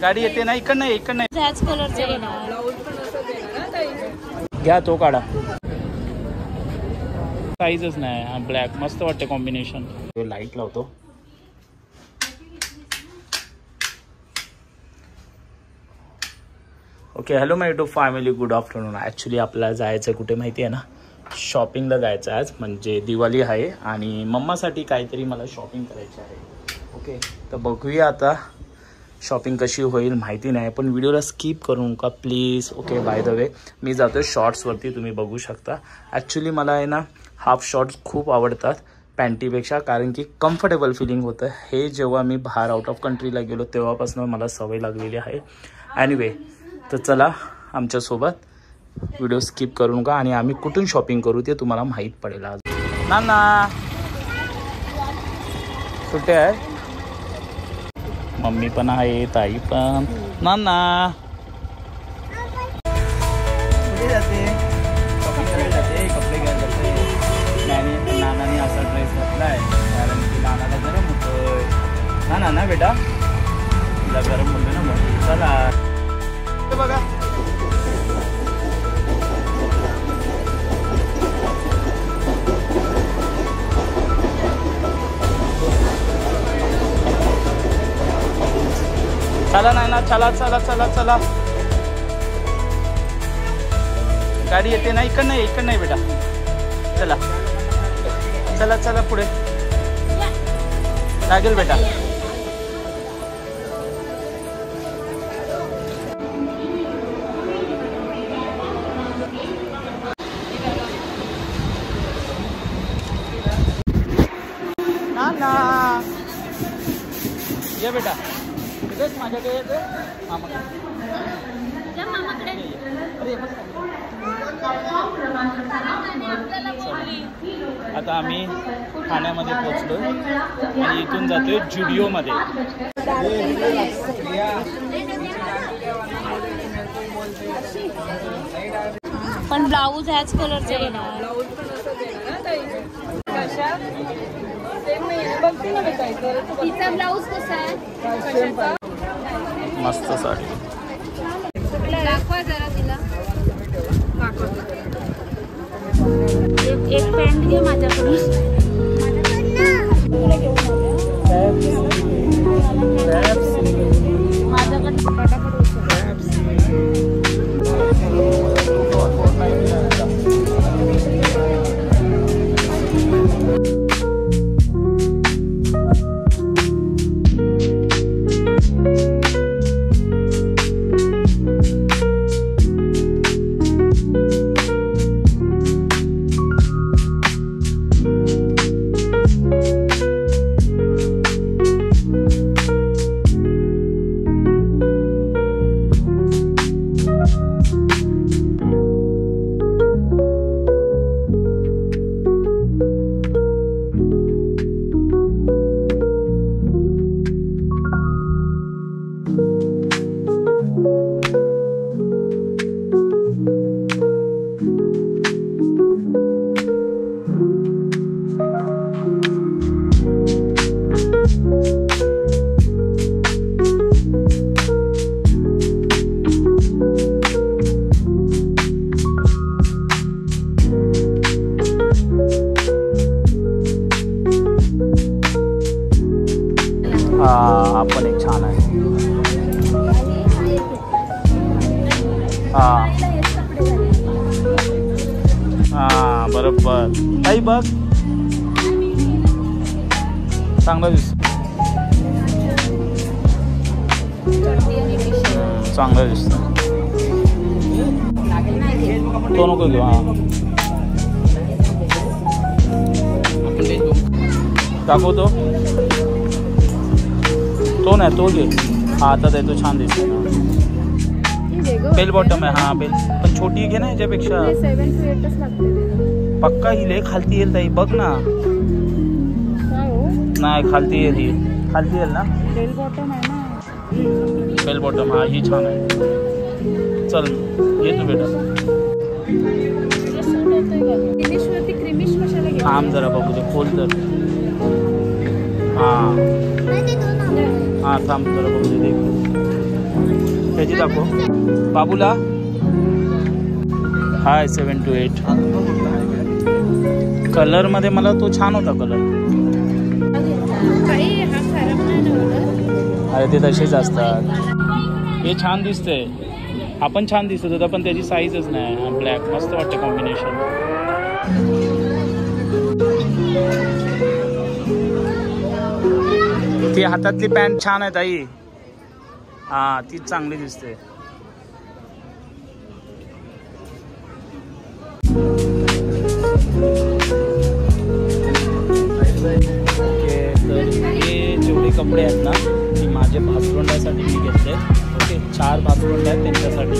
गाडी येते ना इकडनं इकडनं ह्याच कलरचे घ्या तो काढा साईजच नाही हा ब्लॅक मस्त वाटते कॉम्बिनेशन लाईट लावतो okay hello my YouTube family good afternoon actually आपल्याला जायचं कुठे माहिती आहे ना शॉपिंगला जायचं आज म्हणजे दिवाळी आहे आणि मम्मासाठी काहीतरी मला शॉपिंग करायची आहे ओके तर बघूया आता शॉपिंग कशी होईल माहिती नाही पण व्हिडिओला स्किप करू नका please okay by the way मी जातो शॉर्ट्सवरती तुम्ही बघू शकता ॲक्च्युली मला आहे ना हाफ शॉर्ट्स खूप आवडतात पॅन्टीपेक्षा कारण की कम्फर्टेबल फिलिंग होतं हे जेव्हा मी बाहेर आउट ऑफ कंट्रीला गेलो तेव्हापासून मला सवय लागलेली आहे एनिवे तर चला आमच्यासोबत व्हिडिओ स्किप करू नका आणि आम्ही कुठून शॉपिंग करू ते तुम्हाला माहीत पडेल आज ना सुट्टे आहे मम्मी पण आहे ताई पण नाना कुठे जाते शॉपिंग करायला जाते कपडे घ्यायला जाते नानाने असा ड्रेस घातलाय कारण की नानाला गरम होतोय ना बेटा तिला गरम होतं ना म्हणून चला बघा चला नाही ना चला चला चला चला गाडी येते ना इकडनं बेटा चला चला चला पुढे लागेल बेटा ना ये बेटा माझ्याकडे येते आता आम्ही ठाण्यामध्ये पोहोचलो आणि इथून जातोय जुडिओमध्ये पण ब्लाऊज ह्याच कलरचे तिचा ब्लाऊज कसा आहे मस्त साडी दाखवा जरा तिला एक पॅन्ट घे माझ्याकडून हा पण एक छान आहे हा बरोबर काही बघ चांगलं दिसत चांगलं दिसत तो नको घेऊ हा दाखवतो तो नाही तो घे हा आता ते तो छान दिसतो बेल बॉटम आहे हा बेल पण छोटी घे ना याच्यापेक्षा 7 to 8च लागते पक्का ही लय खालती येईल ताई बघ ना नाही खालती येईल ही खालती येईल ना बेल बॉटम आहे ना बेल बॉटम हा ही छान आहे चल ये तू बेटा थांब जरा बघू दे खोल तर हा थांब जरा बघू दे देख त्याची दाखव बाबूला. हाय 7 to 8 कलर मध्ये मला तो छान होता कलर. अरे ते तसेच असतात. हे छान दिसतंय. आपण छान दिसत होता पण त्याची साईजच नाही. ब्लॅक मस्त वाटते कॉम्बिनेशन. ती हातातली पॅन्ट छान आहे ताई. हा तीच चांगली दिसते. ओके तर हे जेवढे कपडे आहेत ना ती माझे भासवंडासाठी मी घेतले. ओके 4 भासवंड आहेत त्यांच्यासाठी.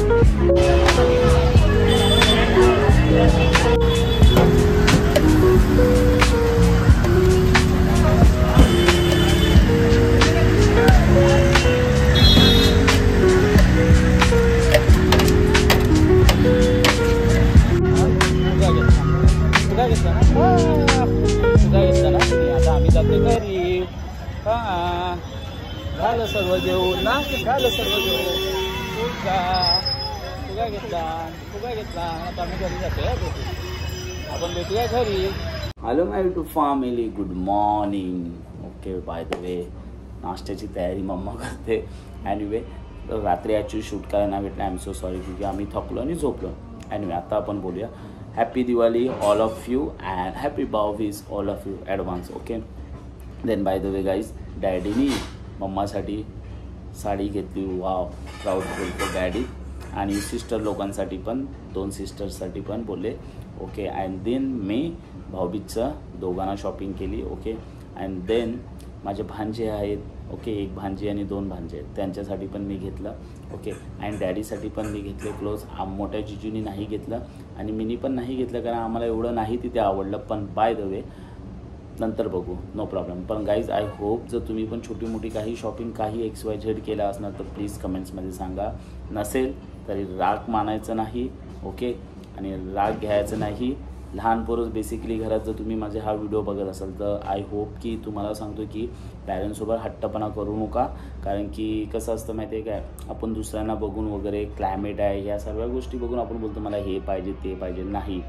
आता आम्ही जातो घरी. झालं सर्व जेवण ना. झालं सर्व जेवण. फुगा घेतला. आता आम्ही घरी जातो. आपण भेटूया घरी. Hello my to family, good morning. Okay by the way नाश्त्याची तयारी मम्मा करते. एनिवे रात्री ॲक्च्युली शूट करायला भेटलं. आय एम सो सॉरी क्योंकि आम्ही थकलो आणि झोपलो. एनिवे आता आपण बोलूया. Happy Diwali all of you and happy Bhaubeej all of you advance. Okay then by the way guys डॅडीनी मम्मासाठी साडी घेतली. वाव प्राऊड बोलतो डॅडी. आणि सिस्टर लोकांसाठी पण 2 सिस्टर्ससाठी पण बोलले. ओके अँड देन मी भाऊबीजचं दोघांना शॉपिंग केली. ओके अँड देन माझे भांजे आहेत. ओके 1 भांजी आणि 2 भांजे आहेत त्यांच्यासाठी पण मी घेतलं. ओके अँड डॅडीसाठी पण मी घेतले क्लोज. मोठ्या जिजूनी नाही घेतलं आणि मीनी पण नाही घेतलं कारण आम्हाला एवढं नाही तिथे आवडलं. पण बाय द वे नंतर बघू नो प्रॉब्लेम. पण गाईज आय होप जर तुम्ही पण छोटी मोठी काही शॉपिंग काही XYZ केला असणार तर प्लीज कमेंट्समध्ये सांगा. नसेल तरी राग मानायचं नाही. ओके आणि राग घ्यायचं नाही. लहान पोरं बेसिकली घरात जर तुम्ही माझे हा व्हिडिओ बघत असाल तर आय होप की तुम्हाला सांगतो की पॅरेंट्ससोबत हट्टपणा करू नका. कारण की कसं असतं माहिती आहे काय, आपण दुसऱ्यांना बघून वगैरे क्लायमेट आहे ह्या सर्व गोष्टी बघून आपण बोलतो मला हे पाहिजे ते पाहिजे. नाही,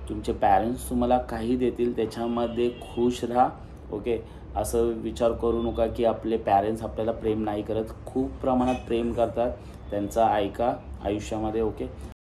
तुमचे पॅरेंट्स तुम्हाला काही देतील त्याच्यामध्ये खुश राहा. ओके असं विचार करू नका की आपले पॅरेंट्स आपल्याला प्रेम नाही करत. खूप प्रमाणात प्रेम करतात. त्यांचा ऐका आयुष्यामध्ये. ओके